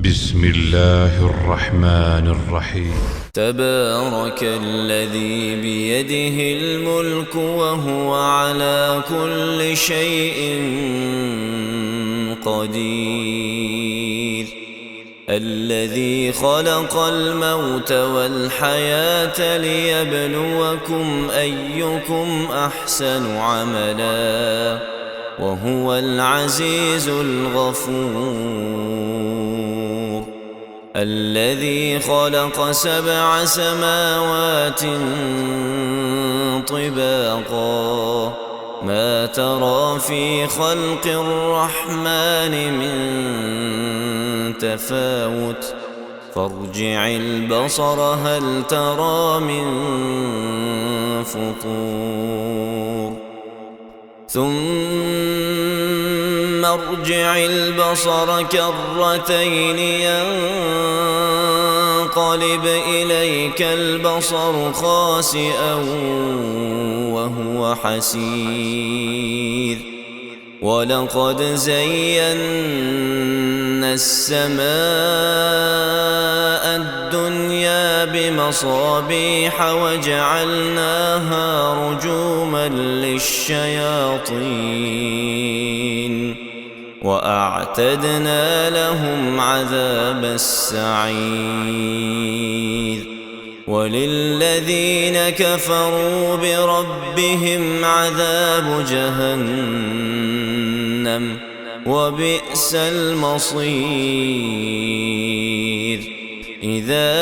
بسم الله الرحمن الرحيم. تبارك الذي بيده الملك وهو على كل شيء قدير. الذي خلق الموت والحياة ليبلوكم أيكم أحسن عملا وهو العزيز الغفور. الذي خلق 7 سماوات طباقا ما ترى في خلق الرحمن من تفاوت فارجع البصر هل ترى من فطور ثم ارجع البصر كرتين ينقلب إليك البصر خاسئا وهو حسير. ولقد زينا السماء الدنيا بمصابيح وجعلناها رجوما للشياطين وأعتدنا لهم عذاب السعير. وللذين كفروا بربهم عذاب جهنم وبئس المصير. إذا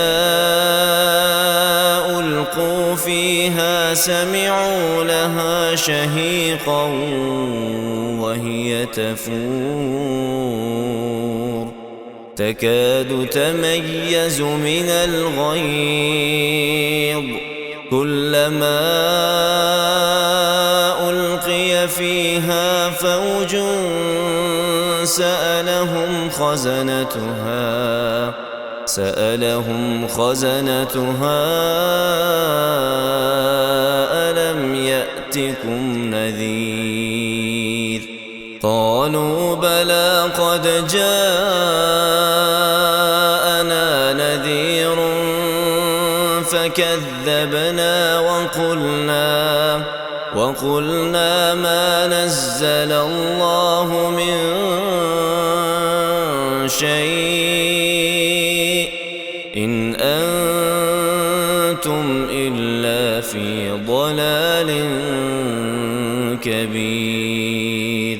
ألقوا فيها سمعوا لها شهيقا وهي تفور تكاد تميز من الغيظ كلما ألقي فيها فوج سألهم خزنتها ألم يأتكم نذير قالوا بلى قد جاءنا نذير فكذبنا وقلنا ما نزل الله من شيء إن أنتم إلا في ضلال كبير.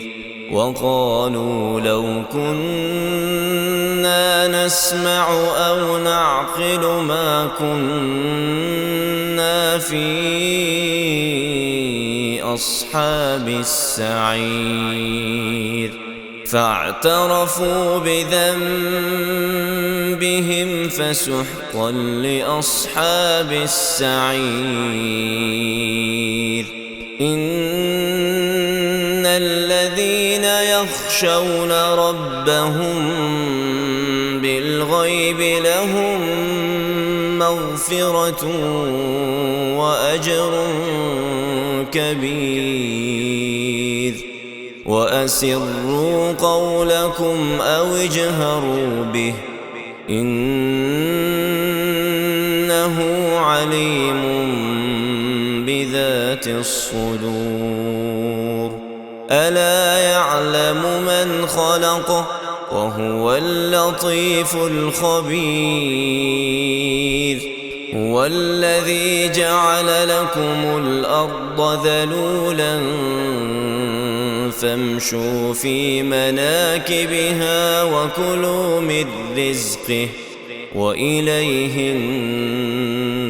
وقالوا لو كنا نسمع أو نعقل ما كنا في أصحاب السعير. فاعترفوا بذنبهم فسحقا لأصحاب السعير. إن الذين يخشون ربهم بالغيب لهم مغفرة وأجر كبير. وأسروا قولكم أو اجهروا به إنه عليم بذات الصدور. ألا يعلم من خلق وهو اللطيف الخبير. هو الذي جعل لكم الأرض ذلولا فامشوا في مناكبها وكلوا من رزقه وإليه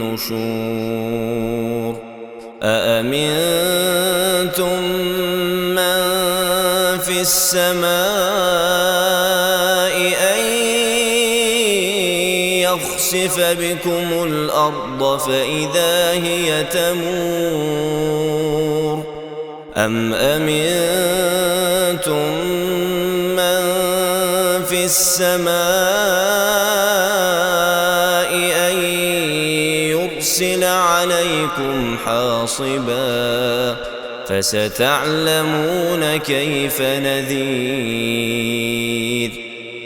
النشور. أأمنتم من في السماء أن يخسف بكم الأرض فإذا هي تمور أم أمنتم من في السماء أن يرسل عليكم حاصبا فستعلمون كيف نذير.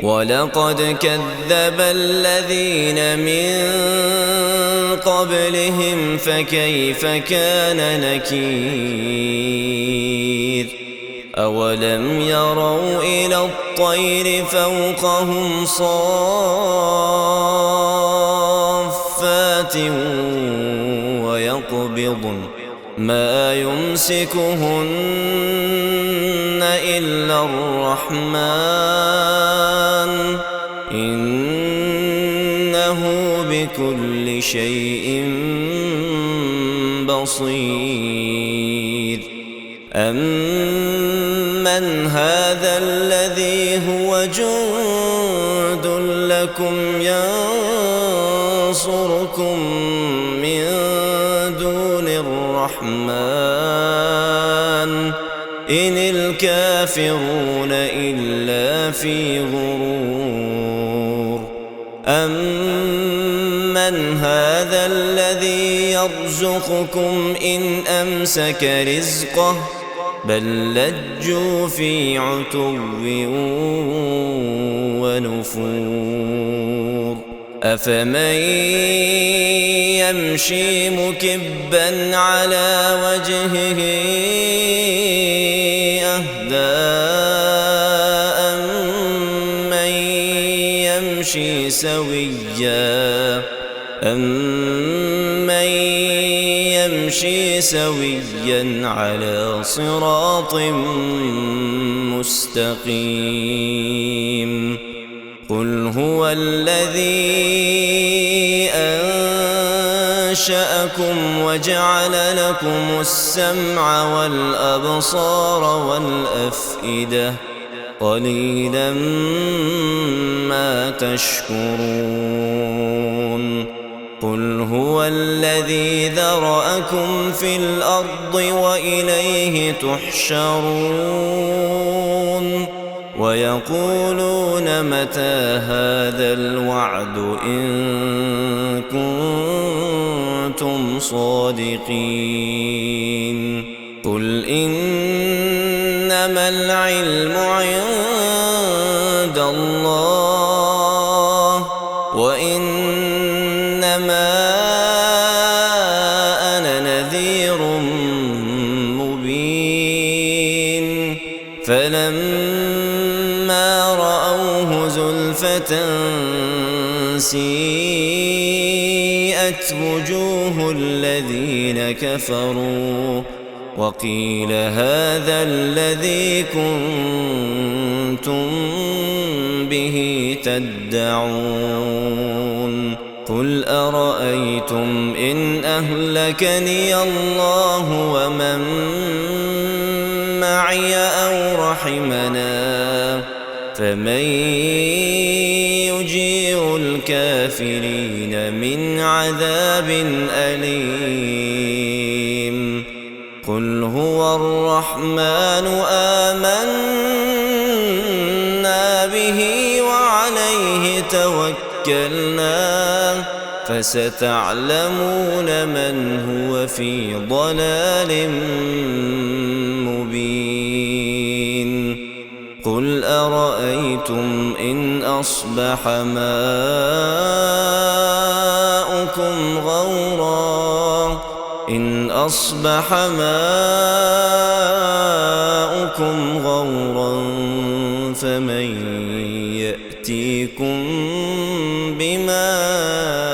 ولقد كذب الذين من قبلهم فكيف كان نكير أولم يروا إلى الطير فوقهم صافات ويقبضن ما يمسكهن إلا الرحمن إنه بكل شيء بصير أمن هذا الذي هو جند لكم ينصركم من دون الرحمن إن الكافرون إلا في غرور أمن هذا الذي يرزقكم إن أمسك رزقه بل لجوا في عتو ونفور أفمن يمشي مكبا على وجهه أهدى أمن يمشي سويا على صراط مستقيم قل هو الذي أنشأكم وجعل لكم السمع والأبصار والأفئدة قليلا ما تشكرون قل هو الذي ذرأكم في الأرض وإليه تحشرون ويقولون متى هذا الوعد إن كنتم صادقين قل إنما العلم عند الله وإنما أنا نذير مبين فلما رأوه زلفة سيئت وجوه الذين كفروا وقيل هذا الذي كنتم به تدعون قل أرأيتم إن أهلكني الله ومن معي أو رحمنا فمن يجير الكافرين من عذاب أليم قل هو الرحمن آمنا به وعليه توكلنا فستعلمون من هو في ضلال مبين قل أرأيتم إن أصبح ماؤكم غورا فمن يأتيكم بماء